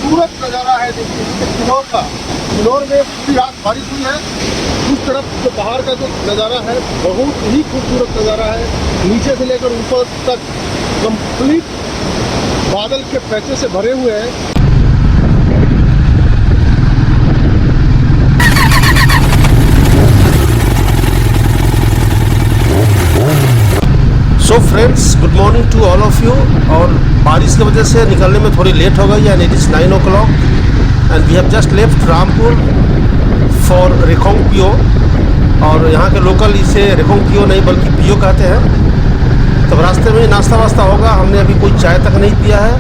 खूबसूरत नज़ारा है। देखिए किन्नौर का, किन्नौर में पूरी रात बारिश हुई है। उस तरफ जो पहाड़ का जो नज़ारा है बहुत ही खूबसूरत नज़ारा है। नीचे से लेकर ऊपर तक कंप्लीट बादल के पैचे से भरे हुए हैं। So friends, good morning to all of you. और बारिश की वजह से निकलने में थोड़ी लेट हो गई and it is 9 o'clock and we have just left Rampur for Reckong Peo. और यहाँ के लोकल इसे रेखोंग पियो नहीं बल्कि पियो कहते हैं। तब रास्ते में नाश्ता वास्ता होगा। हमने अभी कोई चाय तक नहीं पिया है।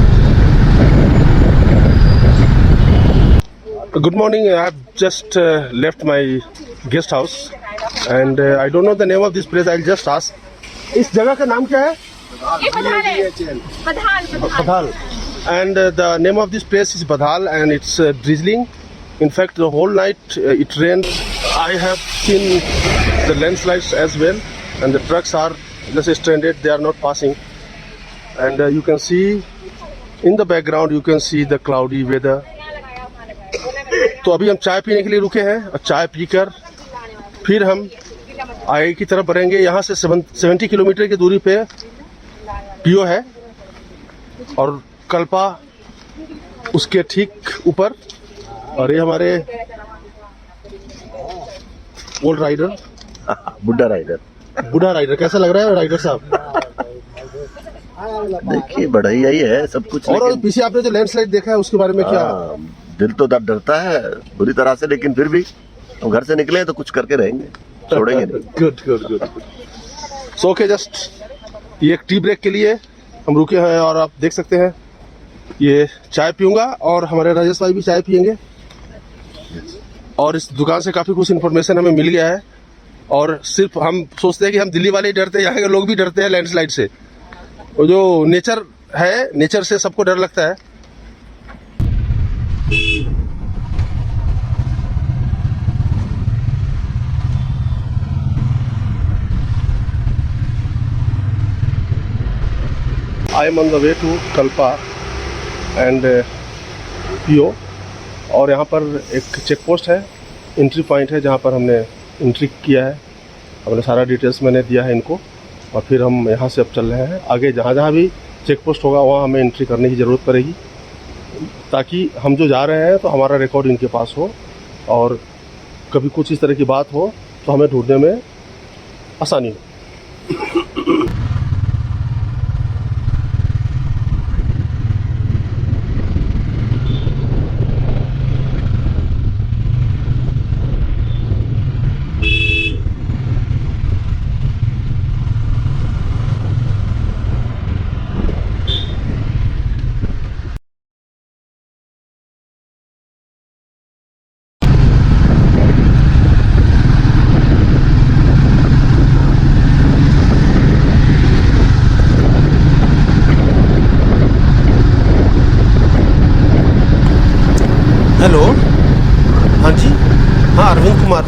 Good morning, I have just left my guest house and I don't know the name of this place. I just ask, इस जगह का नाम क्या है? Badhal. And the name of this place is Badhal and it's drizzling. In fact, the whole night it rained. I have seen the landslides as well, and the trucks are just stranded. They are not passing. And you can see in the background, you can see the cloudy weather. तो अभी हम चाय पीने के लिए रुके हैं और चाय पीकर फिर हम आगे की तरफ बढ़ेंगे। यहाँ से 70 किलोमीटर की दूरी पे पियो है और कल्पा उसके ठीक ऊपर। और ये हमारे ओल्ड राइडर, बुढ़ा राइडर। कैसा लग रहा है राइडर साहब? देखिए बढ़ाई आई है सब कुछ। और पीछे आपने जो लैंडस्लाइड देखा है उसके बारे में क्या? दिल तो डरता है बुरी तरह से, लेकिन फिर भी हम घर से निकले हैं तो कुछ करके रहेंगे, छोड़ेंगे नहीं। गुड। सो ओके, जस्ट ये एक टी ब्रेक के लिए हम रुके हैं और आप देख सकते हैं ये चाय पीऊंगा और हमारे राजेश भाई भी चाय पियेंगे। और इस दुकान से काफ़ी कुछ इन्फॉर्मेशन हमें मिल गया है। और सिर्फ हम सोचते हैं कि हम दिल्ली वाले ही डरते हैं, यहाँ के लोग भी डरते हैं लैंडस्लाइड से। और जो नेचर है, नेचर से सबको डर लगता है। I am on the way to Kalpa and Peo. और यहाँ पर एक चेक पोस्ट है, एंट्री पॉइंट है जहाँ पर हमने एंट्री किया है। अपने सारा डिटेल्स मैंने दिया है इनको और फिर हम यहाँ से अब चल रहे हैं आगे। जहाँ जहाँ भी चेक पोस्ट होगा वहाँ हमें एंट्री करने की ज़रूरत पड़ेगी ताकि हम जो जा रहे हैं तो हमारा रिकॉर्ड इनके पास हो और कभी कुछ इस तरह की बात हो तो हमें ढूंढने में आसानी हो। हेलो, हाँ जी, हाँ अरविंद कुमार।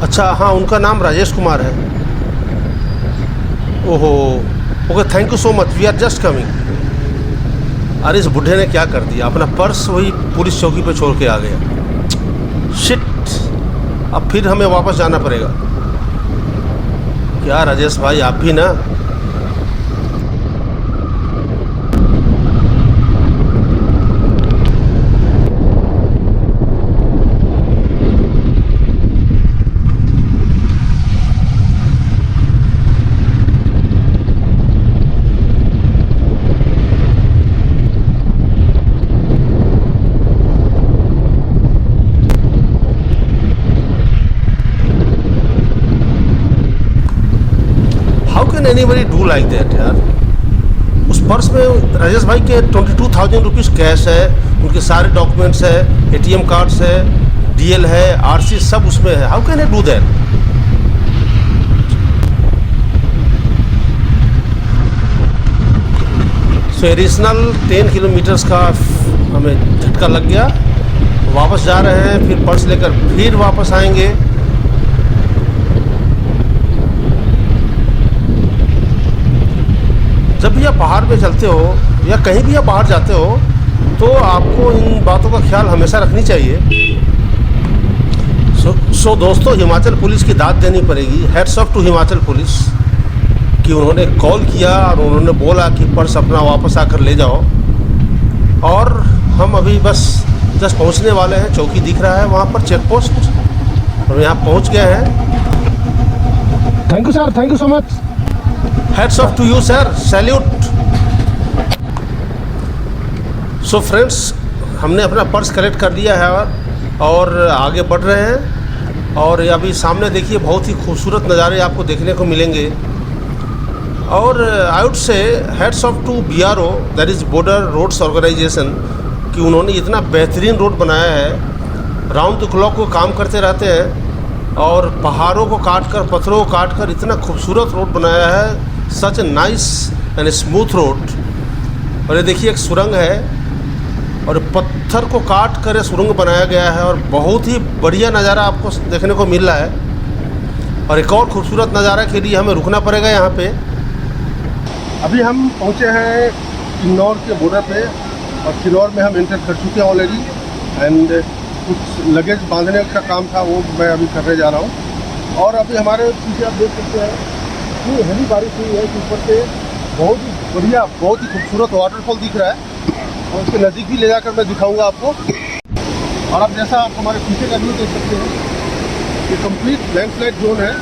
अच्छा, हाँ उनका नाम राजेश कुमार है। ओहो, okay, thank you so much, we are just coming. अरे इस बुढ़े ने क्या कर दिया, अपना पर्स वही पुलिस चौकी पे छोड़ के आ गया। शिट, अब फिर हमें वापस जाना पड़ेगा। क्या राजेश भाई, आप भी ना। Anybody do like that यार? उस पर्स में राजेश भाई के 22,000 रुपीज़ कैश है, उनके सारे डॉक्यूमेंट्स है, ATM कार्ड्स है, DL है, RC सब उसमें है। How can I do that? So additional 10 kilometres का हमें झटका लग गया। वापस जा रहे हैं, फिर पर्स लेकर फिर वापस आएंगे। जब भी आप पहाड़ पे चलते हो या कहीं भी आप बाहर जाते हो तो आपको इन बातों का ख्याल हमेशा रखनी चाहिए। सो दोस्तों, हिमाचल पुलिस की दाद देनी पड़ेगी। Hats off to Himachal police कि उन्होंने कॉल किया और उन्होंने बोला कि पर्स अपना वापस आकर ले जाओ। और हम अभी बस जस्ट पहुंचने वाले हैं। चौकी दिख रहा है वहाँ पर, चेक पोस्ट, और यहाँ पहुँच गए हैं। Thank you sir, thank you so much. Hats off to you sir, salute. So friends, हमने अपना पर्स कलेक्ट कर लिया है और आगे बढ़ रहे हैं। और अभी सामने देखिए, बहुत ही खूबसूरत नज़ारे आपको देखने को मिलेंगे। और I would say heads off to BRO, that is border roads organisation, कि उन्होंने इतना बेहतरीन रोड बनाया है। राउंड द क्लॉक वो काम करते रहते हैं और पहाड़ों को काट कर, पत्थरों को काट कर इतना खूबसूरत रोड बनाया है। Such a nice and smooth road. और ये देखिए, एक सुरंग है और पत्थर को काट कर सुरंग बनाया गया है और बहुत ही बढ़िया नज़ारा आपको देखने को मिल रहा है। और एक और खूबसूरत नज़ारा के लिए हमें रुकना पड़ेगा यहाँ पे। अभी हम पहुँचे हैं किन्नौर के बॉर्डर पे और किन्नौर में हम एंटर कर चुके हैं ऑलरेडी। एंड कुछ लगेज बांधने का काम था, वो मैं अभी करने जा रहा हूँ। और अभी हमारे पीछे आप देख सकते हैं कि हरी बारिश हुई है कि ऊपर से बहुत ही बढ़िया, बहुत ही खूबसूरत वाटरफॉल दिख रहा है। और उसके नज़दीक भी ले जाकर मैं दिखाऊंगा आपको। और अब जैसा आप हमारे पीछे का व्यू देख सकते हैं, ये कंप्लीट लैंडस्लाइड जोन है।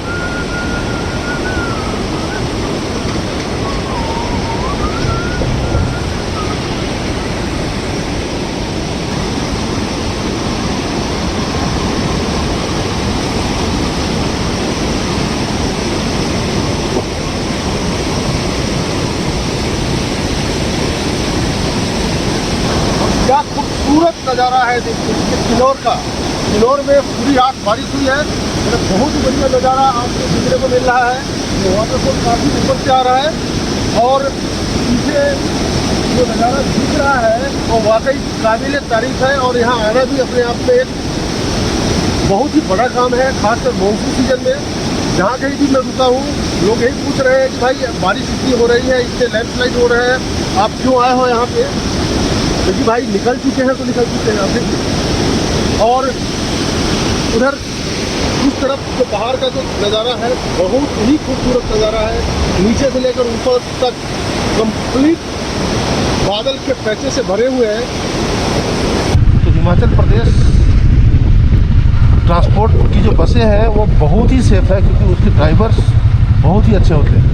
क्या खूबसूरत नज़ारा है देखिए किन्नौर का। किन्नौर में पूरी रात बारिश हुई है, बहुत ही बढ़िया नज़ारा आपको देखने को मिल रहा है। वाटरफॉल काफ़ी ऊपर से आ रहा है और पीछे जो नज़ारा दिख रहा है वो वाकई काबिल तारीफ है। और यहाँ आना भी अपने आप में एक बहुत ही बड़ा काम है, खासकर मानसून सीजन में। जहाँ कहीं भी मैं रुका हूँ, लोग यही पूछ रहे हैं कि भाई बारिश इतनी हो रही है, इतने लैंडस्लाइड हो रहे हैं, आप क्यों आए हो यहाँ पे? क्योंकि भाई निकल चुके हैं तो निकल चुके हैं आप देखिए। और उधर उस तरफ जो पहाड़ का जो नज़ारा है, बहुत ही खूबसूरत नज़ारा है। नीचे से लेकर ऊपर तक कंप्लीट बादल के पैचे से भरे हुए हैं। तो हिमाचल प्रदेश ट्रांसपोर्ट की जो बसें हैं वो बहुत ही सेफ है, क्योंकि उसके ड्राइवर्स बहुत ही अच्छे होते हैं।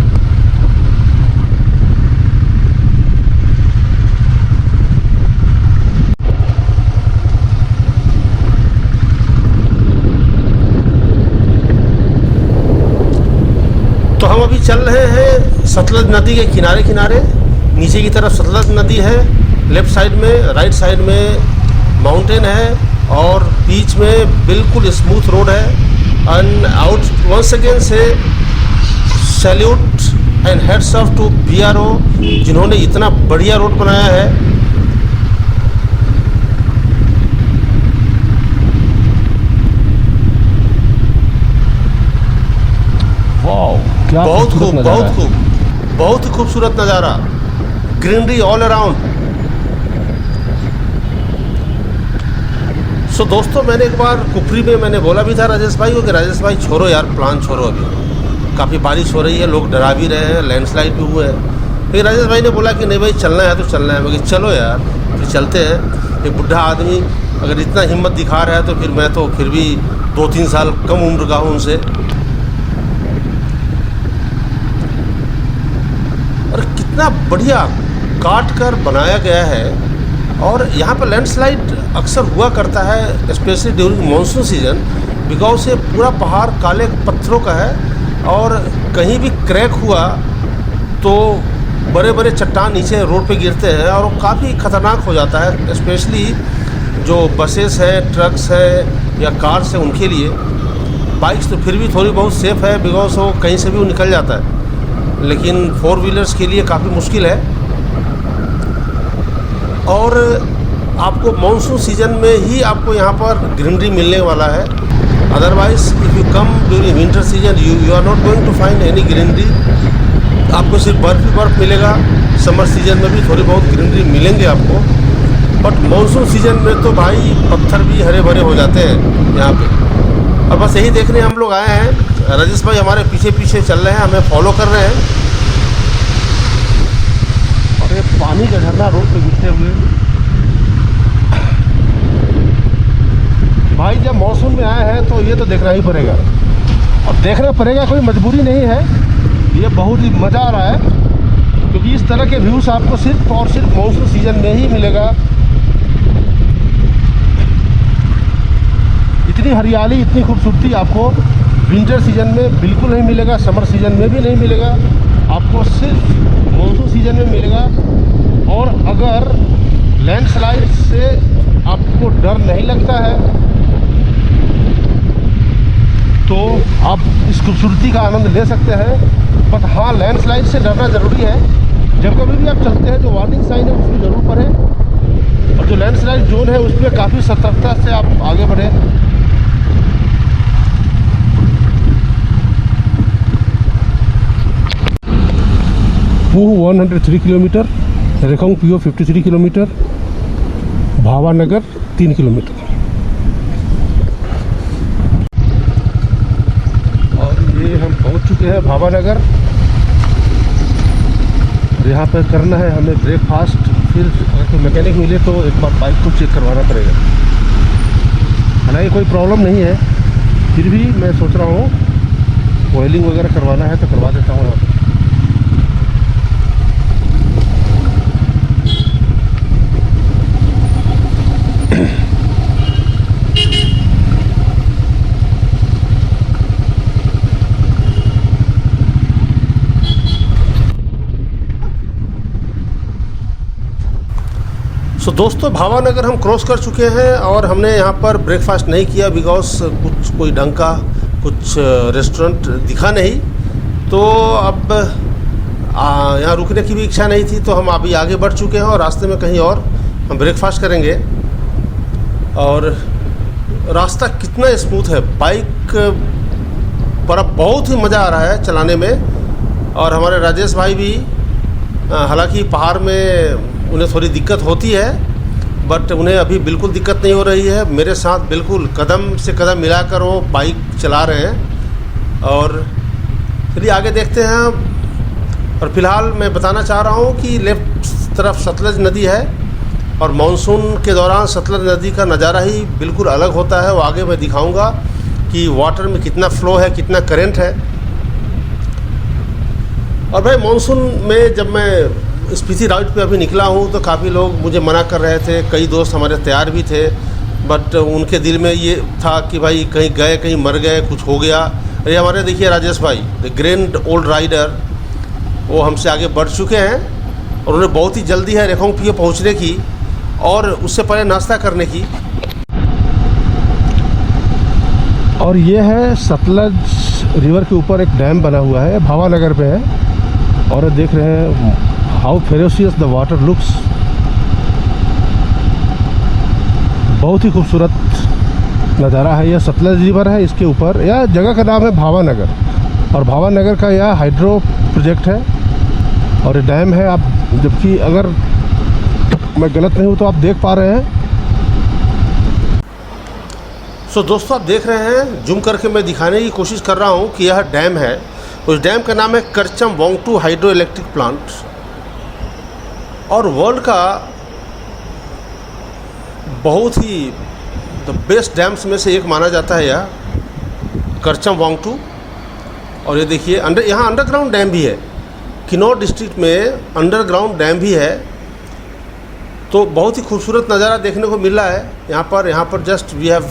तो हम अभी चल रहे हैं सतलज नदी के किनारे किनारे। नीचे की तरफ सतलज नदी है, लेफ़्ट साइड में, राइट साइड में माउंटेन है और बीच में बिल्कुल स्मूथ रोड है। एंड आउट वंस अगेन से salute and heads off to BRO, जिन्होंने इतना बढ़िया रोड बनाया है। बहुत खूब, बहुत खूब, बहुत ही खूबसूरत नज़ारा, ग्रीनरी ऑल अराउंड। सो दोस्तों, मैंने एक बार कुफरी में मैंने बोला भी था राजेश भाई को कि राजेश भाई छोड़ो यार, प्लान छोड़ो, अभी काफ़ी बारिश हो रही है, लोग डरा भी रहे हैं, लैंडस्लाइड भी हुए हैं। फिर राजेश भाई ने बोला कि नहीं भाई चलना है तो चलना है। मैं कि चलो यार फिर चलते हैं। एक बुढ़ा आदमी अगर इतना हिम्मत दिखा रहा है तो फिर मैं तो फिर भी 2-3 साल कम उम्र का हूँ उनसे। और कितना बढ़िया काट कर बनाया गया है। और यहाँ पर लैंडस्लाइड अक्सर हुआ करता है, specially during monsoon season, because ये पूरा पहाड़ काले पत्थरों का है और कहीं भी क्रैक हुआ तो बड़े बड़े चट्टान नीचे रोड पे गिरते हैं और वो काफ़ी ख़तरनाक हो जाता है। स्पेशली जो बसेस है, ट्रक्स है या कार्स है, उनके लिए। बाइक्स तो फिर भी थोड़ी बहुत सेफ़ है, बिकॉज वो कहीं से भी वो निकल जाता है, लेकिन 4 व्हीलर्स के लिए काफ़ी मुश्किल है। और आपको मानसून सीजन में ही आपको यहाँ पर ग्रीनरी मिलने वाला है। Otherwise if you come during winter season you are not going to find any greenery. आपको सिर्फ बर्फ़ ही बर्फ़ मिलेगा। समर सीजन में भी थोड़ी बहुत ग्रीनरी मिलेंगे आपको, बट मानसून सीजन में तो भाई पत्थर भी हरे भरे हो जाते हैं यहाँ पे। और बस यही देखने हम लोग आए हैं। राजेश भाई हमारे पीछे पीछे चल रहे हैं, हमें फॉलो कर रहे हैं। और ये पानी का झरना रोड पे गिरते हुए, भाई जब मौसम में आए हैं तो ये तो देखना ही पड़ेगा। और देखना पड़ेगा, कोई मजबूरी नहीं है, ये बहुत ही मज़ा आ रहा है। क्योंकि इस तरह के व्यूज़ आपको सिर्फ और सिर्फ मानसून सीजन में ही मिलेगा। इतनी हरियाली, इतनी खूबसूरती आपको विंटर सीजन में बिल्कुल नहीं मिलेगा, समर सीजन में भी नहीं मिलेगा, आपको सिर्फ मानसून सीजन में मिलेगा। और अगर लैंडस्लाइड से आपको डर नहीं लगता है तो आप इस खूबसूरती का आनंद ले सकते हैं। बट हाँ, लैंडस्लाइड से डरना ज़रूरी है। जब कभी भी आप चलते हैं जो वार्निंग साइन है उसको ज़रूर पढ़ें, और जो लैंडस्लाइड जोन है उसमें काफ़ी सतर्कता से आप आगे बढ़ें। Pooh 103 kilometre, Reckong Peo 53 kilometre, Bhabanagar 3 kilometre. और ये हम पहुंच चुके हैं भावानगर। यहाँ पर करना है हमें ब्रेकफास्ट। फिर अगर कोई मैकेनिक मिले तो एक बार बाइक को चेक करवाना पड़ेगा। हालांकि कोई प्रॉब्लम नहीं है, फिर भी मैं सोच रहा हूँ ऑयलिंग वगैरह करवाना है तो करवा देता हूँ। तो दोस्तों, भावानगर हम क्रॉस कर चुके हैं और हमने यहाँ पर ब्रेकफास्ट नहीं किया बिकॉज कुछ कोई ढंग का कुछ रेस्टोरेंट दिखा नहीं। तो अब यहाँ रुकने की भी इच्छा नहीं थी, तो हम अभी आगे बढ़ चुके हैं और रास्ते में कहीं और हम ब्रेकफास्ट करेंगे। और रास्ता कितना स्मूथ है, बाइक पर अब बहुत ही मज़ा आ रहा है चलाने में। और हमारे राजेश भाई भी, हालांकि पहाड़ में उन्हें थोड़ी दिक्कत होती है, बट उन्हें अभी बिल्कुल दिक्कत नहीं हो रही है। मेरे साथ बिल्कुल कदम से कदम मिलाकर वो बाइक चला रहे हैं। और चलिए आगे देखते हैं। और फिलहाल मैं बताना चाह रहा हूँ कि लेफ्ट तरफ सतलज नदी है और मानसून के दौरान सतलज नदी का नज़ारा ही बिल्कुल अलग होता है। वो आगे मैं दिखाऊँगा कि वाटर में कितना फ़्लो है, कितना करंट है। और भाई मानसून में जब मैं स्पीति राइड पे अभी निकला हूँ तो काफ़ी लोग मुझे मना कर रहे थे, कई दोस्त हमारे तैयार भी थे, बट उनके दिल में ये था कि भाई कहीं गए, कहीं मर गए, कुछ हो गया। ये हमारे देखिए राजेश भाई, द ग्रैंड ओल्ड राइडर, वो हमसे आगे बढ़ चुके हैं और उन्हें बहुत ही जल्दी है रेखोंग पीओ पहुँचने की और उससे पहले नाश्ता करने की। और ये है सतलज रिवर के ऊपर एक डैम बना हुआ है, भावानगर पे है। और देख रहे हैं how ferocious the water looks. बहुत ही खूबसूरत नज़ारा है। यह सतलज रिवर है, इसके ऊपर यह जगह का नाम है भावानगर। और भावानगर का यह हाइड्रो प्रोजेक्ट है और ये डैम है। आप जबकि अगर मैं गलत नहीं हूँ तो आप देख पा रहे हैं। सो दोस्तों, आप देख रहे हैं, जूम करके मैं दिखाने की कोशिश कर रहा हूँ कि यह डैम है। उस डैम का नाम है करचम वांगटू हाइड्रो इलेक्ट्रिक प्लांट और वर्ल्ड का बहुत ही द बेस्ट डैम्स में से एक माना जाता है यह करचम वांगटू। और ये देखिए यहाँ अंडरग्राउंड डैम भी है, किन्नौर डिस्ट्रिक्ट में अंडरग्राउंड डैम भी है। तो बहुत ही खूबसूरत नज़ारा देखने को मिल रहा है यहाँ पर just we have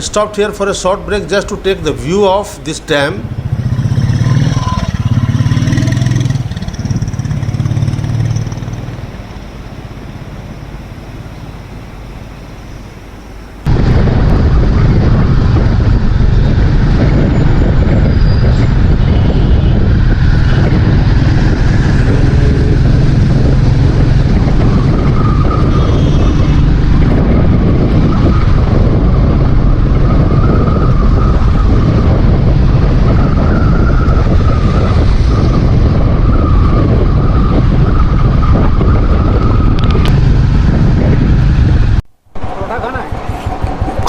stopped here for a short break just to take the view of this dam.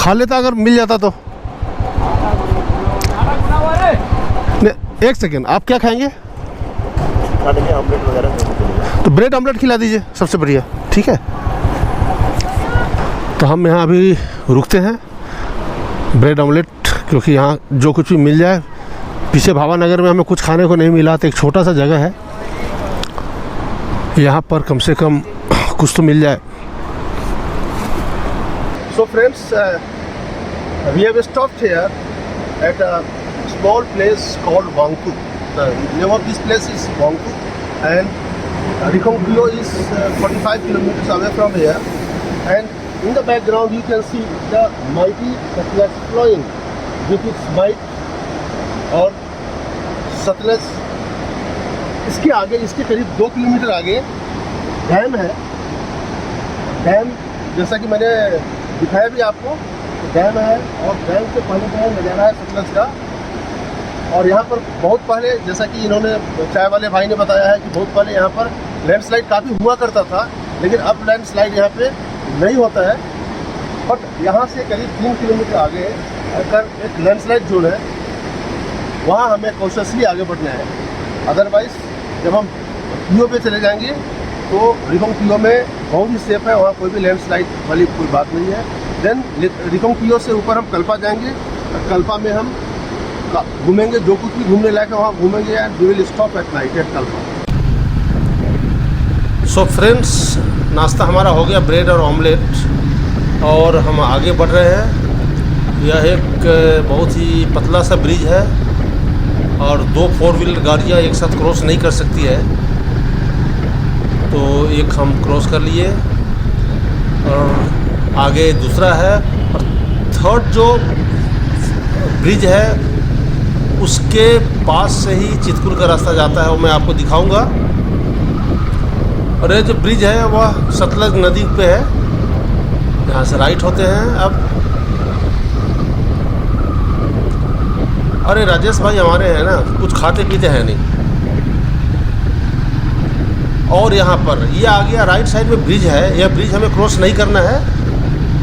खा लेता अगर मिल जाता तो। नहीं, एक सेकेंड, आप क्या खाएंगे? ऑमलेट वगैरह। तो ब्रेड ऑमलेट खिला दीजिए, सबसे बढ़िया। ठीक है, तो हम यहाँ अभी रुकते हैं ब्रेड ऑमलेट, क्योंकि यहाँ जो कुछ भी मिल जाए। पीछे भावानगर में हमें कुछ खाने को नहीं मिला, तो एक छोटा सा जगह है, यहाँ पर कम से कम कुछ तो मिल जाए। So friends, we have stopped here at a small place called Wangtuk. The name of this place is Wangtuk, and Rikongpyo is 45 kilometers away from here. And in the background you can see the mighty Satluj flowing with its might और सतलज। इसके आगे, इसके करीब 2 kilometre आगे dam है। Dam जैसा कि मैंने दिखाया भी आपको, तो डैम है, और डैम से पहले का नज़ारा है सतलज का। और यहाँ पर बहुत पहले, जैसा कि इन्होंने चाय वाले भाई ने बताया है कि बहुत पहले यहाँ पर लैंडस्लाइड काफ़ी हुआ करता था, लेकिन अब लैंडस्लाइड यहाँ पे नहीं होता है। बट यहाँ से करीब 3 किलोमीटर आगे अगर एक लैंडस्लाइड जोन है, वहाँ हमें कॉशियसली आगे बढ़ना है। अदरवाइज़ जब हम पीओ पे चले जाएंगे तो रिकोंगपियो में बहुत ही सेफ है, वहाँ कोई भी लैंडस्लाइड वाली कोई बात नहीं है। देन रिकोंगपियो से ऊपर हम कल्पा जाएंगे, और कल्पा में हम घूमेंगे, जो कुछ भी घूमने लायक है वहाँ घूमेंगे, and we will stop at night at Kalpa. So friends, नाश्ता हमारा हो गया, ब्रेड और ऑमलेट, और हम आगे बढ़ रहे हैं। यह एक बहुत ही पतला सा ब्रिज है, और 2 4 व्हीलर गाड़ियाँ एक साथ क्रॉस नहीं कर सकती है, तो एक हम क्रॉस कर लिए, और आगे दूसरा है, और थर्ड जो ब्रिज है उसके पास से ही चितकुल का रास्ता जाता है, वो मैं आपको दिखाऊंगा। और ये जो ब्रिज है वह सतलज नदी पे है, यहाँ से राइट होते हैं अब। अरे राजेश भाई हमारे हैं ना, कुछ खाते पीते हैं नहीं। और यहाँ पर ये आ गया, राइट साइड में ब्रिज है, यह ब्रिज हमें क्रॉस नहीं करना है,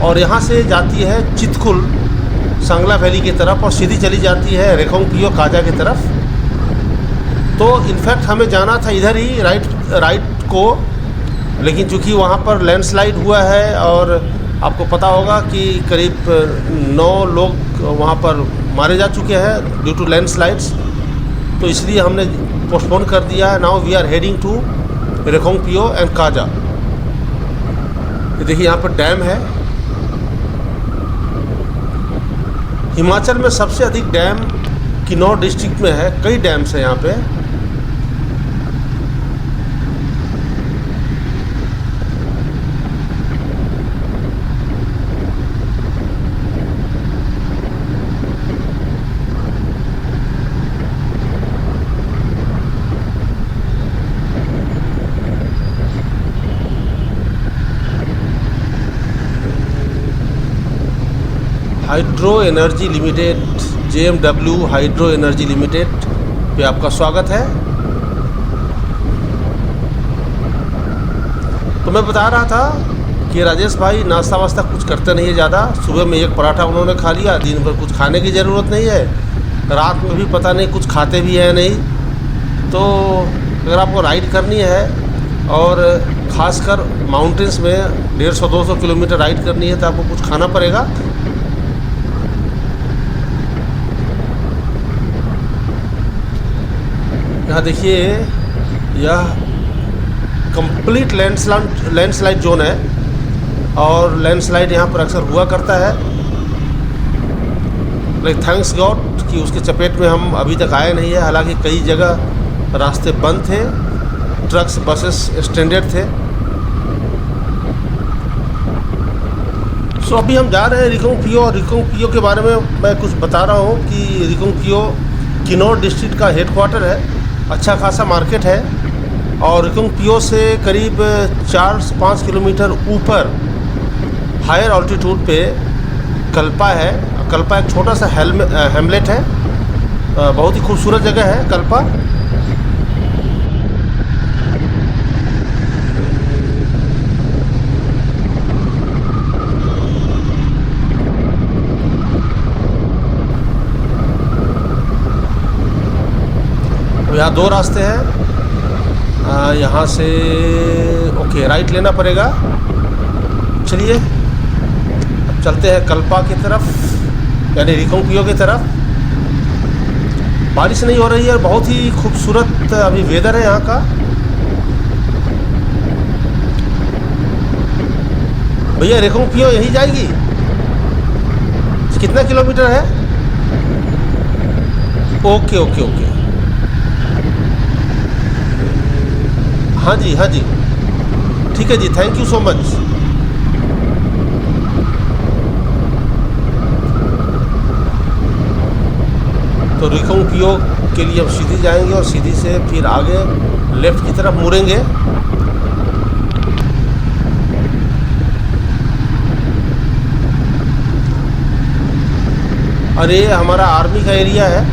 और यहाँ से जाती है चितकुल सांगला वैली की तरफ, और सीधी चली जाती है रिकोंगपियो काजा की तरफ। तो इनफैक्ट हमें जाना था इधर ही, राइट को, लेकिन चूँकि वहाँ पर लैंडस्लाइड हुआ है, और आपको पता होगा कि करीब 9 लोग वहाँ पर मारे जा चुके हैं ड्यू टू लैंडस्लाइड्स, तो इसलिए हमने पोस्टपोन कर दिया है। Now we are heading to Reckong Peo and Kaza. ये देखिए यहाँ पर डैम है। हिमाचल में सबसे अधिक डैम किन्नौर डिस्ट्रिक्ट में है, कई डैम्स हैं यहाँ पे। Hydro energy limited, JMW hydro energy limited पे आपका स्वागत है। तो मैं बता रहा था कि राजेश भाई नाश्ता वास्ता कुछ करते नहीं है ज़्यादा। सुबह में एक पराठा उन्होंने खा लिया, दिन भर कुछ खाने की ज़रूरत नहीं है, रात में भी पता नहीं कुछ खाते भी हैं नहीं। तो अगर आपको राइड करनी है, और ख़ासकर माउंटेन्स में 150-200 किलोमीटर राइड करनी है, तो आपको कुछ खाना पड़ेगा। यहाँ देखिए, यह कंप्लीट लैंडस्लाइड जोन है, और लैंडस्लाइड यहाँ पर अक्सर हुआ करता है। लेकिन थैंक्स गॉड कि उसके चपेट में हम अभी तक आए नहीं है। हालांकि कई जगह रास्ते बंद थे, ट्रक्स बसेस स्टैंडर्ड थे। सो अभी हम जा रहे हैं रिकोंगपियो। रिकोंगपियो के बारे में मैं कुछ बता रहा हूँ कि रिकोंगपियो किन्नौर डिस्ट्रिक्ट का हेडक्वार्टर है, अच्छा खासा मार्केट है, और रिकोंगपियो से करीब 4 से 5 किलोमीटर ऊपर हायर ऑल्टीट्यूड पे कल्पा है। कल्पा एक छोटा सा हैमलेट है, बहुत ही खूबसूरत जगह है कल्पा। यहाँ दो रास्ते हैं, यहाँ से ओके राइट लेना पड़ेगा। चलिए अब चलते हैं कल्पा की तरफ, यानी रिकोंगपियो की तरफ। बारिश नहीं हो रही है, बहुत ही खूबसूरत अभी वेदर है यहाँ का। भैया रिकोंगपियो यही जाएगी? कितना किलोमीटर है? ओके ओके ओके, हाँ जी हाँ जी, ठीक है जी, थैंक यू सो मच। तो रिकोंगपियो के लिए हम सीधी जाएंगे और सीधी से फिर आगे लेफ्ट की तरफ मुड़ेंगे। और ये हमारा आर्मी का एरिया है,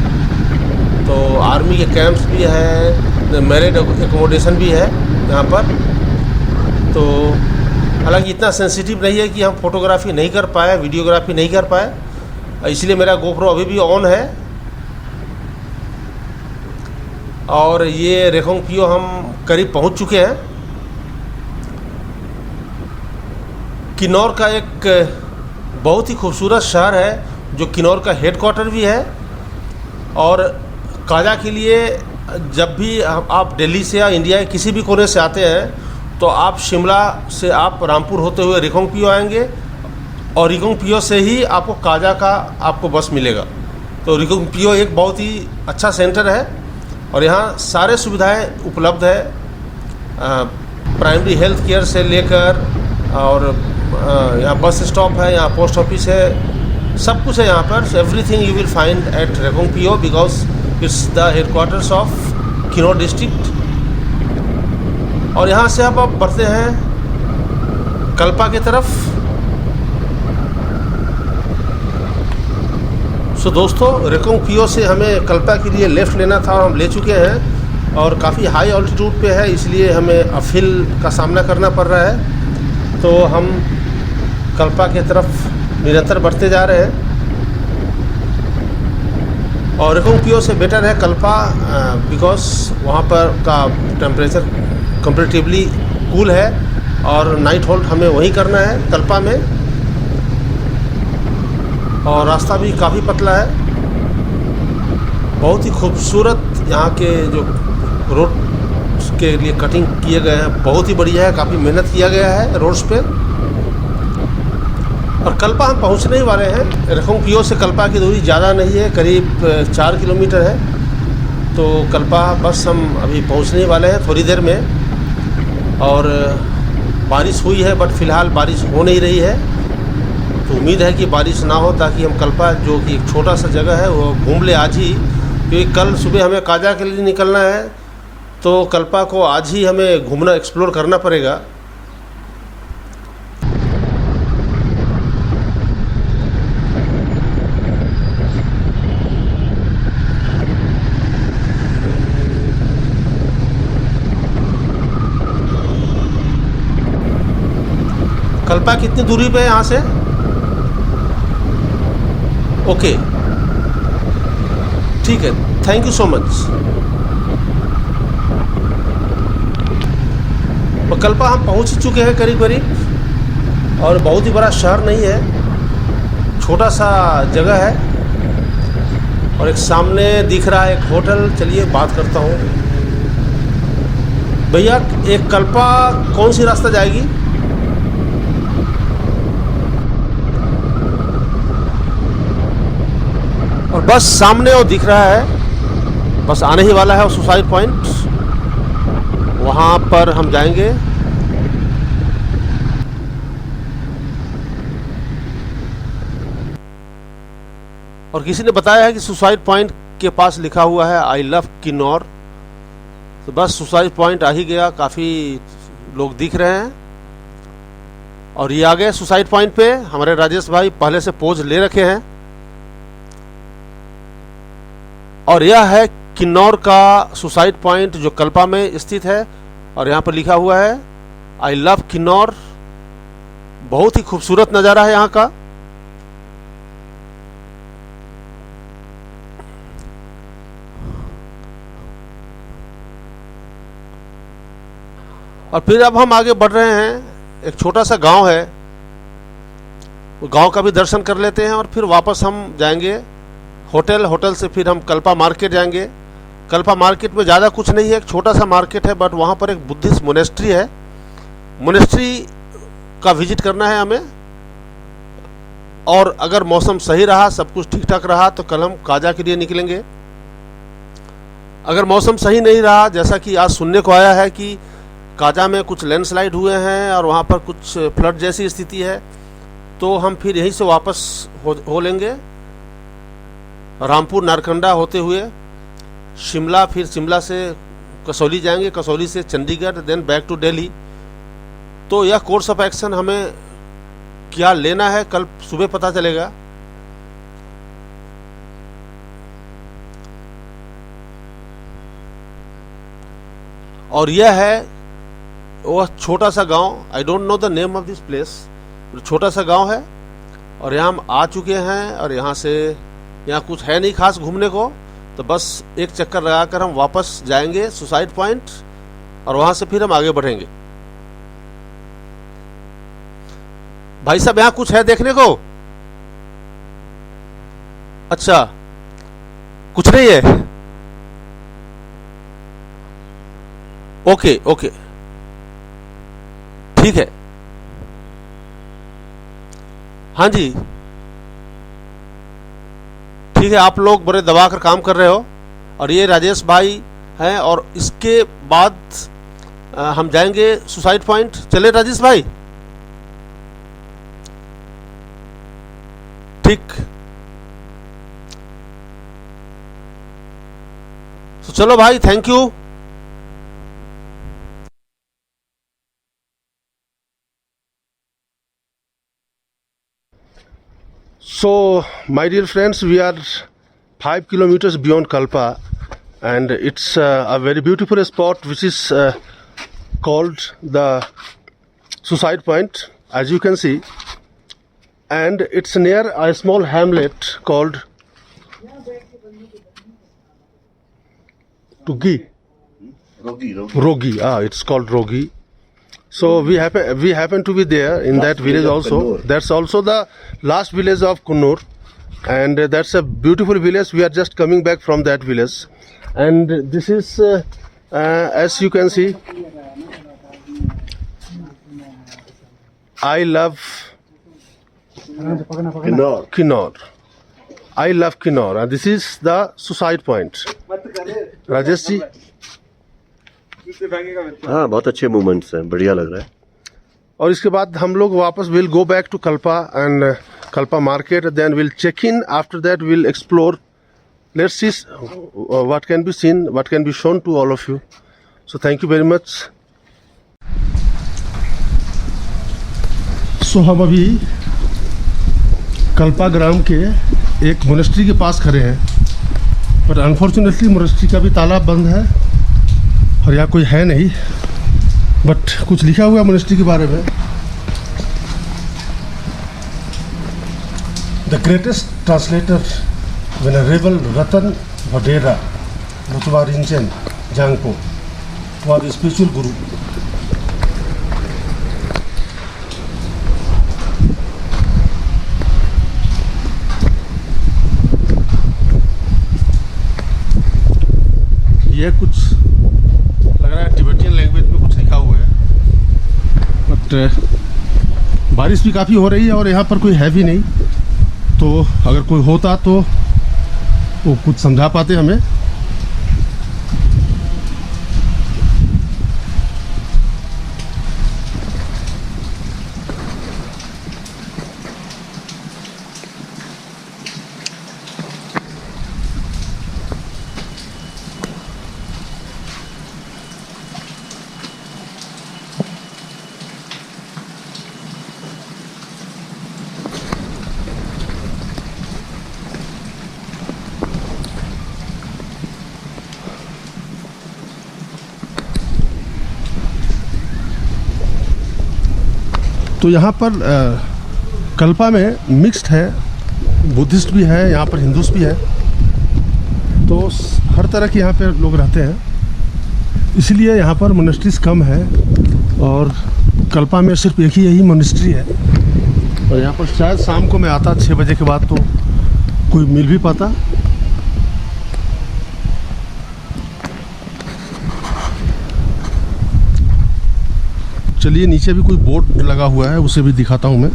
तो आर्मी के कैंप्स भी है, मैरिड एकोमोडेशन भी है यहाँ पर। तो हालांकि इतना सेंसिटिव नहीं है कि हम फोटोग्राफी नहीं कर पाए, वीडियोग्राफी नहीं कर पाए, इसलिए मेरा गोप्रो अभी भी ऑन है। और ये रिकोंगपियो हम करीब पहुँच चुके हैं। किन्नौर का एक बहुत ही खूबसूरत शहर है, जो किन्नौर का हेडक्वार्टर भी है। और काजा के लिए जब भी आप दिल्ली से या इंडिया के किसी भी कोने से आते हैं, तो आप शिमला से आप रामपुर होते हुए रिकोंगपियो आएंगे, और रिकोंगपियो से ही आपको काजा का आपको बस मिलेगा। तो रिकोंगपियो एक बहुत ही अच्छा सेंटर है, और यहाँ सारे सुविधाएं उपलब्ध है, प्राइमरी हेल्थ केयर से लेकर, और यहाँ बस स्टॉप है, यहाँ पोस्ट ऑफिस है, सब कुछ है यहाँ पर। Everything you will find at Reckong Peo because it's the headquarters of Kinnaur district. और यहाँ से अब बढ़ते हैं कल्पा की तरफ। सो दोस्तों, रिकोंगपियो से हमें कल्पा के लिए लेफ़्ट लेना था, और हम ले चुके हैं। और काफ़ी हाई ऑल्टीट्यूड पे है, इसलिए हमें अपहिल का सामना करना पड़ रहा है। तो हम कल्पा की तरफ निरंतर बढ़ते जा रहे हैं। और रिकोंगपियो से बेटर है कल्पा, बिकॉज वहाँ पर का टेम्परेचर कंपैरेटिवली कूल है, और नाइट होल्ड हमें वहीं करना है कल्पा में। और रास्ता भी काफ़ी पतला है, बहुत ही खूबसूरत यहाँ के जो रोड के लिए कटिंग किए गए हैं, बहुत ही बढ़िया है, काफ़ी मेहनत किया गया है रोड्स पे। और कल्पा हम पहुँचने ही वाले हैं। रिकोंगपियो से कल्पा की दूरी ज़्यादा नहीं है, करीब 4 किलोमीटर है। तो कल्पा बस हम अभी पहुँचने ही वाले हैं थोड़ी देर में। और बारिश हुई है, बट फ़िलहाल बारिश हो नहीं रही है। तो उम्मीद है कि बारिश ना हो, ताकि हम कल्पा, जो कि एक छोटा सा जगह है, वो घूम ले आज ही। क्योंकि कल सुबह हमें काजा के लिए निकलना है, तो कल्पा को आज ही हमें घूमना, एक्सप्लोर करना पड़ेगा। कल्पा कितनी दूरी पे है यहाँ से? ओके, ठीक है, थैंक यू सो मच। तो कल्पा हम पहुँच चुके हैं करीब करीब, और बहुत ही बड़ा शहर नहीं है, छोटा सा जगह है। और एक सामने दिख रहा है एक होटल, चलिए बात करता हूँ। भैया, एक कल्पा कौन सी रास्ता जाएगी? और बस सामने वो दिख रहा है, बस आने ही वाला है वो सुसाइड पॉइंट, वहाँ पर हम जाएंगे। और किसी ने बताया है कि सुसाइड पॉइंट के पास लिखा हुआ है आई लव किन्नौर। तो बस सुसाइड पॉइंट आ ही गया, काफ़ी लोग दिख रहे हैं। और ये आ गए सुसाइड पॉइंट पे। हमारे राजेश भाई पहले से पोज ले रखे हैं। और यह है किन्नौर का सुसाइड पॉइंट, जो कल्पा में स्थित है। और यहाँ पर लिखा हुआ है आई लव किन्नौर। बहुत ही खूबसूरत नज़ारा है यहाँ का। और फिर अब हम आगे बढ़ रहे हैं। एक छोटा सा गांव है, गांव का भी दर्शन कर लेते हैं और फिर वापस हम जाएंगे होटल से फिर हम कल्पा मार्केट जाएंगे। कल्पा मार्केट में ज़्यादा कुछ नहीं है, एक छोटा सा मार्केट है, बट वहाँ पर एक बुद्धिस्ट मोनेस्ट्री है। मोनेस्ट्री का विजिट करना है हमें। और अगर मौसम सही रहा, सब कुछ ठीक ठाक रहा, तो कल हम काजा के लिए निकलेंगे। अगर मौसम सही नहीं रहा, जैसा कि आज सुनने को आया है कि काजा में कुछ लैंडस्लाइड हुए हैं और वहाँ पर कुछ फ्लड जैसी स्थिति है, तो हम फिर यहीं से वापस हो लेंगे, रामपुर नारकंडा होते हुए शिमला, फिर शिमला से कसौली जाएंगे, कसौली से Chandigarh, then back to Delhi. तो यह कोर्स ऑफ एक्शन हमें क्या लेना है कल सुबह पता चलेगा। और यह है वह छोटा सा गांव, I don't know the name of this place, छोटा सा गांव है और यहाँ हम आ चुके हैं। और यहाँ कुछ है नहीं खास घूमने को, तो बस एक चक्कर लगाकर हम वापस जाएंगे सुसाइड पॉइंट और वहां से फिर हम आगे बढ़ेंगे। भाई साहब, यहाँ कुछ है देखने को? अच्छा, कुछ नहीं है। ओके ओके, ठीक है। हाँ जी, ठीक है। आप लोग बड़े दबा कर काम कर रहे हो। और ये राजेश भाई हैं, और इसके बाद हम जाएंगे सुसाइड पॉइंट। चले राजेश भाई? ठीक, तो चलो भाई, thank you. So, my dear friends, we are 5 kilometers beyond Kalpa, and it's a very beautiful spot which is called the Suicide Point, as you can see, and it's near a small hamlet called Rogi. It's called Rogi. So we happen to be there in that village also. That's also the last village of Kunnur, and that's a beautiful village. We are just coming back from that village, and this is as you can see, I love Kinnaur. I love Kinnaur, and this is the suicide point. Rajesh ji, हाँ, बहुत अच्छे movements हैं, बढ़िया लग रहा है। और इसके बाद हम लोग वापस will go back to Kalpa and Kalpa market, then will check in. After that will explore, let's see what can be seen, what can be shown to all of you. So thank you very much. So हम अभी कल्पा ग्राम के एक monastery के पास खड़े हैं, but unfortunately monastery का भी ताला बंद है और यहाँ कोई है नहीं, बट कुछ लिखा हुआ है मोनेस्ट्री के बारे में। द ग्रेटेस्ट ट्रांसलेटर वेनरेबल रतन वडेरा लुतवा रिंचन जांगपो वॉज स्पिरिचुअल गुरु। ये कुछ लग रहा है टिबेटियन लैंग्वेज में कुछ लिखा हुआ है, बट बारिश भी काफ़ी हो रही है और यहाँ पर कोई है भी नहीं, तो अगर कोई होता तो वो कुछ समझा पाते हमें। तो यहाँ पर कल्पा में मिक्स्ड है, बुद्धिस्ट भी है, यहाँ पर हिंदूस भी है, तो हर तरह के यहाँ पे लोग रहते हैं, इसलिए यहाँ पर मोनेस्ट्रीज कम है। और कल्पा में सिर्फ एक ही यही मोनेस्ट्री है और यहाँ पर शायद शाम को मैं आता 6 बजे के बाद तो कोई मिल भी पाता। चलिए नीचे भी कोई बोर्ड लगा हुआ है, उसे भी दिखाता हूँ मैं।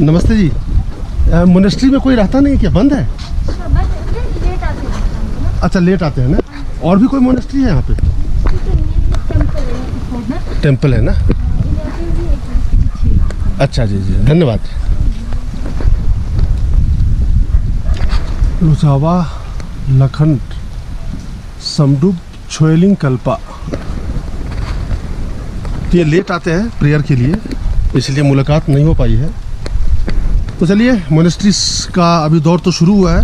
नमस्ते जी, मोनेस्ट्री में कोई रहता नहीं क्या, बंद है? लेट आते हैं। अच्छा लेट आते हैं ना। और भी कोई मोनेस्ट्री है यहाँ पे? टेम्पल है ना। अच्छा जी जी, धन्यवाद। लुचावा लखंड समडुब छोयलिंग कल्पा। तो ये लेट आते हैं प्रेयर के लिए, इसलिए मुलाकात नहीं हो पाई है। तो चलिए, मोनेस्ट्रीज का अभी दौर तो शुरू हुआ है।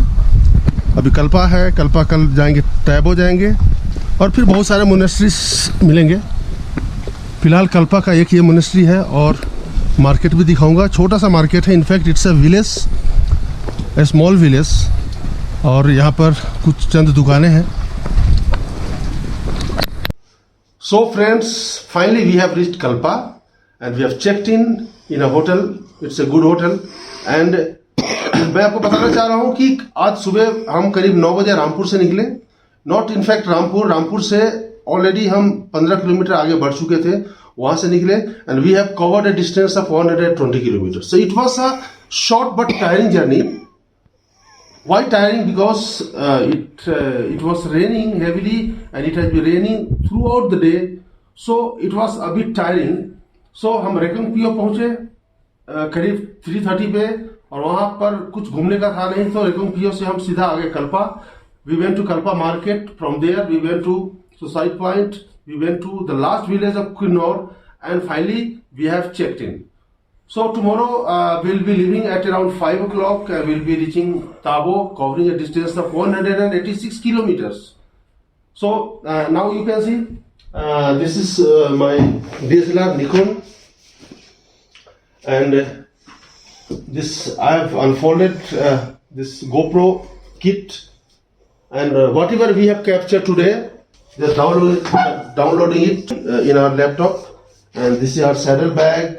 अभी कल्पा है, कल्पा कल जाएंगे टैबो जाएंगे और फिर बहुत सारे मोनेस्ट्रीज मिलेंगे। फिलहाल कल्पा का एक ये मोनेस्ट्री है और मार्केट भी दिखाऊंगा। छोटा सा मार्केट है, in fact it's a village, a small village. और यहाँ पर कुछ चंद दुकानें हैं। So friends, finally we have reached Kalpa and we have checked in a hotel. It's a good hotel एंड मैं आपको बताना चाह रहा हूँ कि आज सुबह हम करीब 9 बजे रामपुर से निकले। नॉट इनफैक्ट रामपुर से ऑलरेडी हम 15 किलोमीटर आगे बढ़ चुके थे, वहां से निकले and we have covered a distance of 120 kilometre. So it was a short but tiring journey. Why tiring? Because it was raining heavily and it has been raining throughout the day, so it was a bit tiring. So हम रेकंगपियो पहुंचे करीब 3:30 पे और वहां पर कुछ घूमने का था नहीं, तो रेकंगपियो से हम सीधा आ गए Kalpa. We went to Kalpa market. From there we went to Suicide Point. We went to the last village of Quinor and finally we have checked in. So tomorrow we'll be leaving at around 5 o'clock. We'll be reaching Tabo, covering a distance of 186 kilometers. So now you can see this is my DSLR Nikon, and this I have unfolded this GoPro kit, and whatever we have captured today, just downloading it in our laptop. And this is our saddle bag.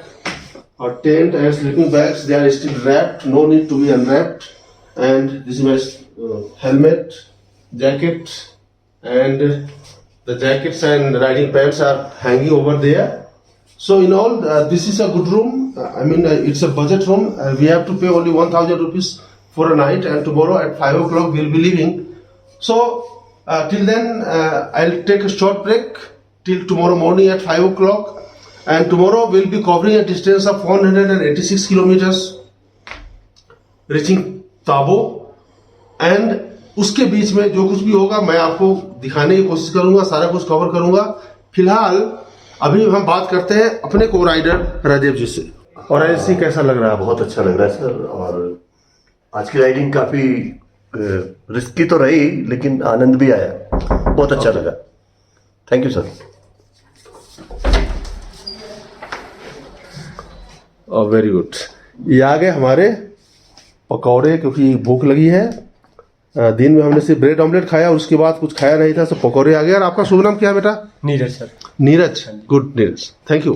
Our tent and sleeping bags, they are still wrapped, no need to be unwrapped. And this is my helmet, jacket, and the jackets and riding pants are hanging over there. So in all, this is a good room. I mean, it's a budget room. We have to pay only 1,000 rupees for a night, and tomorrow at 5 o'clock we'll be leaving. So till then, I'll take a short break till tomorrow morning at 5 o'clock. And tomorrow we'll be covering a distance of 186 kilometers, reaching Tabo. And उसके बीच में जो कुछ भी होगा मैं आपको दिखाने की कोशिश करूंगा, सारा कुछ कवर करूंगा। फिलहाल अभी हम बात करते हैं अपने को राइडर राजेव जी से। और राजेव जी, कैसा लग रहा है? बहुत अच्छा लग रहा है सर। और आज की राइडिंग काफी रिस्की तो रही, लेकिन आनंद भी आया, बहुत अच्छा लगा। Thank you sir. Very good. ये आ गए हमारे पकौड़े, क्योंकि भूख लगी है। दिन में हमने सिर्फ ब्रेड ऑमलेट खाया और उसके बाद कुछ खाया नहीं था, तो पकौड़े आ गए। और आपका शुभ नाम क्या है बेटा? Neeraj sir. Neeraj, good Neeraj, thank you.